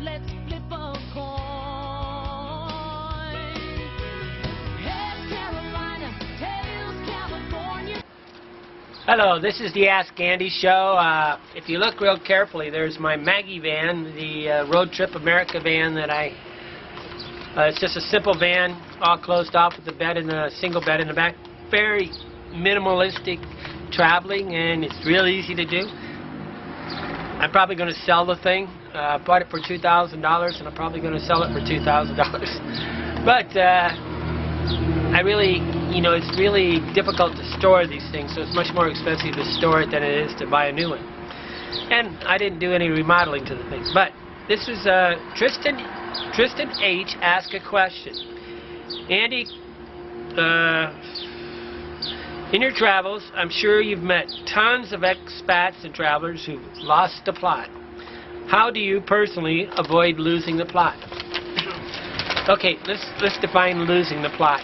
let's flip a coin. Heads Carolina, tails California. Hello, this is the Ask Andy show. If you look real carefully, there's my Maggie van, the Road Trip America van that it's just a simple van, all closed off with a bed and a single bed in the back. Very minimalistic traveling, and it's real easy to do. I'm probably going to sell the thing. I bought it for $2,000, and I'm probably going to sell it for $2,000. But I really, it's really difficult to store these things, so it's much more expensive to store it than it is to buy a new one. And I didn't do any remodeling to the thing. But this is Tristan H asked a question. Andy, in your travels, I'm sure you've met tons of expats and travelers who've lost the plot. How do you personally avoid losing the plot? Okay, let's define losing the plot.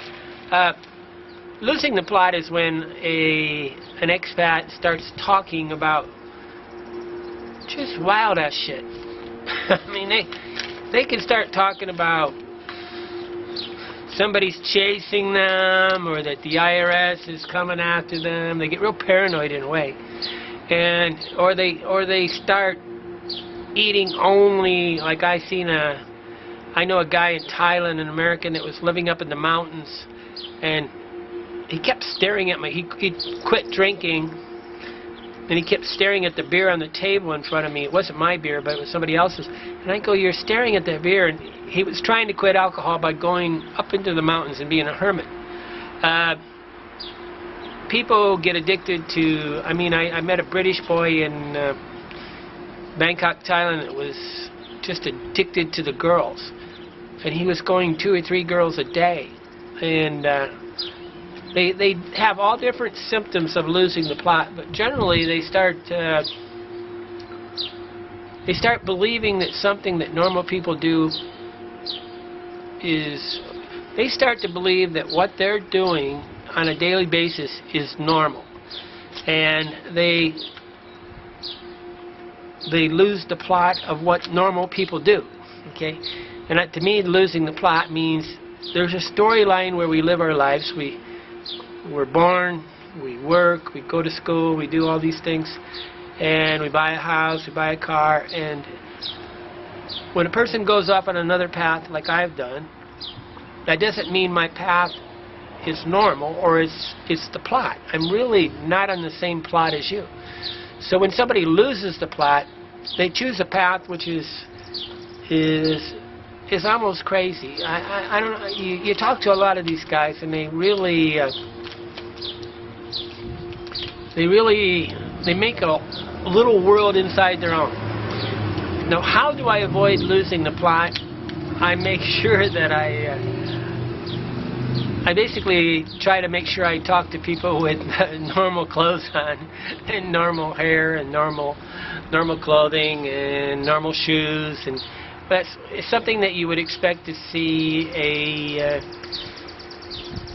Losing the plot is when an expat starts talking about just wild ass shit. I mean, they can start talking about somebody's chasing them, or that the IRS is coming after them. They get real paranoid in a way, or they start eating only. Like I know a guy in Thailand, an American that was living up in the mountains, and he kept staring at me. He quit drinking, and he kept staring at the beer on the table in front of me. It wasn't my beer, but it was somebody else's. And I go, "You're staring at that beer." And he was trying to quit alcohol by going up into the mountains and being a hermit. People get addicted to, I met a British boy in Bangkok, Thailand, that was just addicted to the girls. And he was going 2 or 3 girls a day. And they have all different symptoms of losing the plot, but generally they start believing that something that normal people do they start to believe that what they're doing on a daily basis is normal, and they lose the plot of what normal people do. Okay, and to me, losing the plot means there's a storyline where we live our lives. We're born, we work, we go to school, we do all these things, and we buy a house, we buy a car, and when a person goes off on another path like I've done, that doesn't mean my path is normal or it's the plot. I'm really not on the same plot as you. So when somebody loses the plot, they choose a path which is almost crazy. I don't know. You talk to a lot of these guys, and they make a little world inside their own. Now, how do I avoid losing the plot? I make sure that I basically try to make sure I talk to people with normal clothes on, and normal hair, and normal clothing, and normal shoes, and that's something that you would expect to see a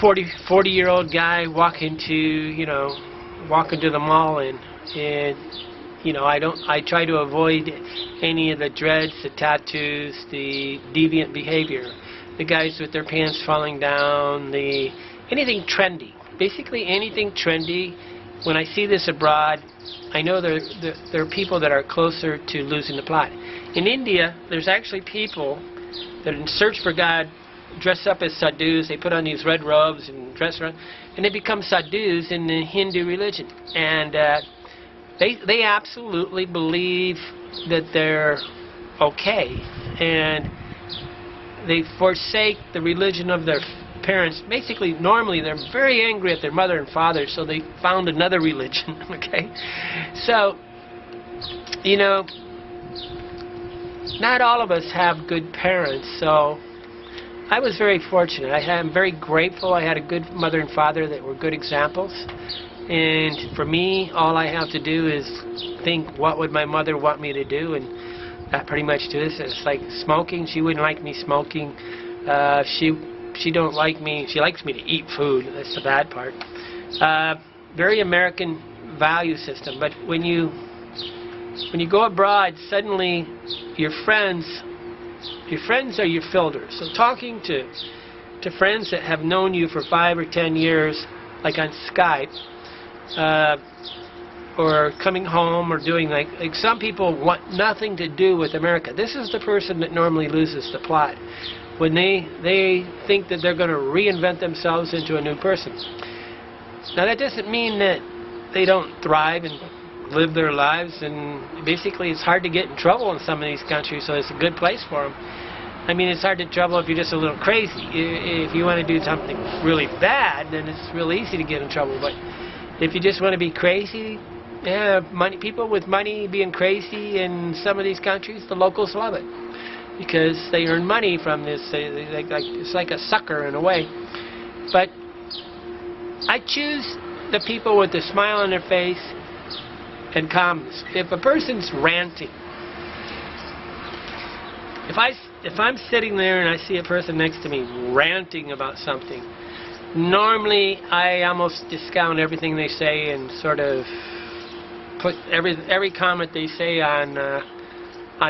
40-year-old guy walk into the mall and I try to avoid any of the dreads, the tattoos, the deviant behavior, the guys with their pants falling down, anything trendy. Basically anything trendy. When I see this abroad, I know there are people that are closer to losing the plot. In India, there's actually people that in search for God dress up as sadhus. They put on these red robes and dress around, and they become sadhus in the Hindu religion. And they absolutely believe that they're okay, and they forsake the religion of their parents. Basically, normally they're very angry at their mother and father, so they found another religion. Okay, so not all of us have good parents, so I was very fortunate. I'm very grateful. I had a good mother and father that were good examples. And for me, all I have to do is think, what would my mother want me to do? And that pretty much does it. It's like smoking. She wouldn't like me smoking. She don't like me. She likes me to eat food. That's the bad part. Very American value system. But when you go abroad, suddenly your friends Your friends are your filters. So talking to friends that have known you for 5 or 10 years, like on Skype, or coming home, or doing like some people want nothing to do with America. This is the person that normally loses the plot when they think that they're going to reinvent themselves into a new person. Now that doesn't mean that they don't thrive and live their lives, and basically it's hard to get in trouble in some of these countries, so it's a good place for them. I mean, it's hard to trouble if you're just a little crazy. If you want to do something really bad, then it's real easy to get in trouble. But if you just want to be crazy, yeah, people with money being crazy in some of these countries, the locals love it because they earn money from this. It's like a sucker in a way. But I choose the people with the smile on their face and calmness. If a person's ranting, if I'm sitting there and I see a person next to me ranting about something, normally I almost discount everything they say and sort of put every comment they say on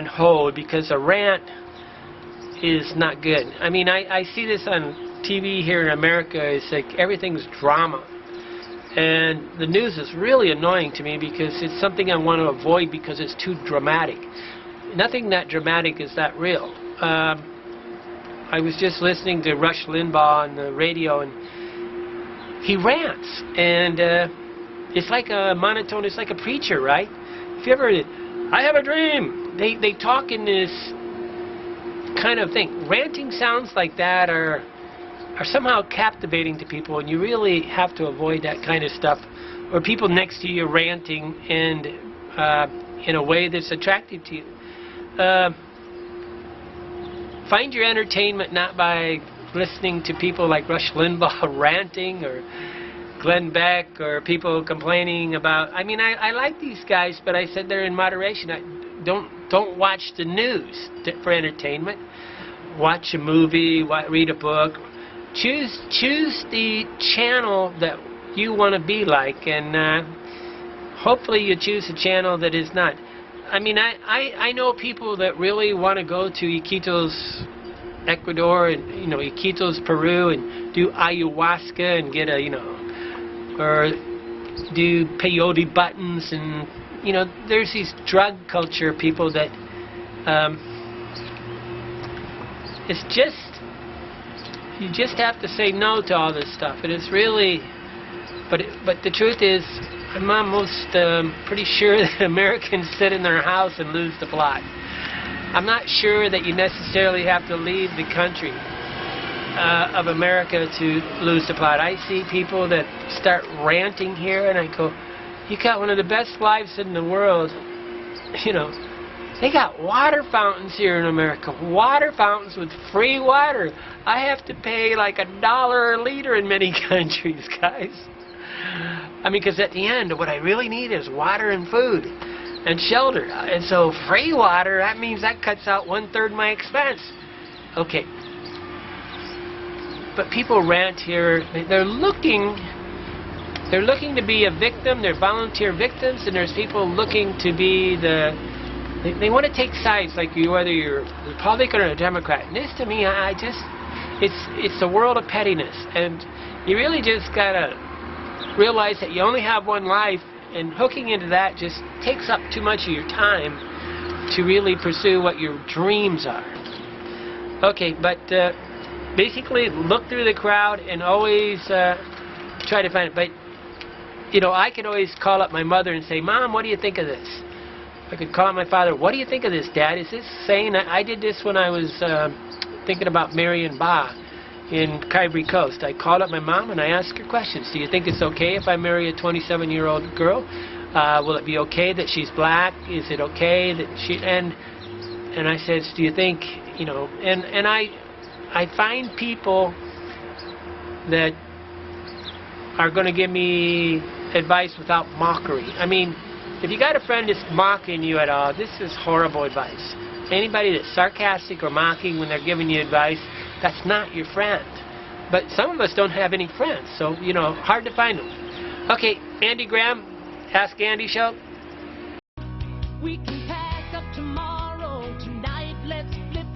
hold, because a rant is not good. I mean, I see this on TV here in America. It's like everything's drama. And the news is really annoying to me because it's something I want to avoid because it's too dramatic. Nothing that dramatic is that real. I was just listening to Rush Limbaugh on the radio, and he rants, and it's like a monotone. It's like a preacher, right? If you ever, I have a dream. They talk in this kind of thing. Ranting sounds like that are somehow captivating to people, and you really have to avoid that kind of stuff. Or people next to you ranting and in a way that's attractive to you. Find your entertainment not by listening to people like Rush Limbaugh ranting, or Glenn Beck, or people complaining about. I mean, I like these guys, but I said they're in moderation. Don't watch the news for entertainment. Watch a movie, read a book. Choose the channel that you want to be like, and hopefully you choose a channel that is not. I mean, I know people that really want to go to Iquitos, Ecuador, and Iquitos, Peru, and do ayahuasca and get or do peyote buttons, and there's these drug culture people that it's just. You just have to say no to all this stuff. It is really, but the truth is, I'm almost pretty sure that Americans sit in their house and lose the plot. I'm not sure that you necessarily have to leave the country of America to lose the plot. I see people that start ranting here, and I go, you got one of the best lives in the world. They got water fountains here in America. Water fountains with free water. I have to pay like $1 a liter in many countries, guys. I mean, because at the end, what I really need is water and food and shelter. And so free water, that means that cuts out 1/3 my expense. Okay. But people rant here. They're looking to be a victim. They're volunteer victims, and there's people looking to be They want to take sides, like whether you're Republican or a Democrat. And this, to me, it's a world of pettiness, and you really just gotta realize that you only have one life, and hooking into that just takes up too much of your time to really pursue what your dreams are. Okay, but basically, look through the crowd and always try to find it. But I could always call up my mother and say, "Mom, what do you think of this?" I could call my father, "What do you think of this, Dad? Is this sane?" I did this when I was thinking about marrying Ba in Ivory Coast. I called up my mom and I asked her questions. Do you think it's okay if I marry a 27-year-old girl? Will it be okay that she's black? Is it okay that she... And I said, do you think, and I find people that are going to give me advice without mockery. I mean, if you got a friend that's mocking you at all, this is horrible advice. Anybody that's sarcastic or mocking when they're giving you advice, that's not your friend. But some of us don't have any friends, so, hard to find them. Okay, Andy Graham, Ask Andy Show. We can pack up tomorrow. Tonight, let's flip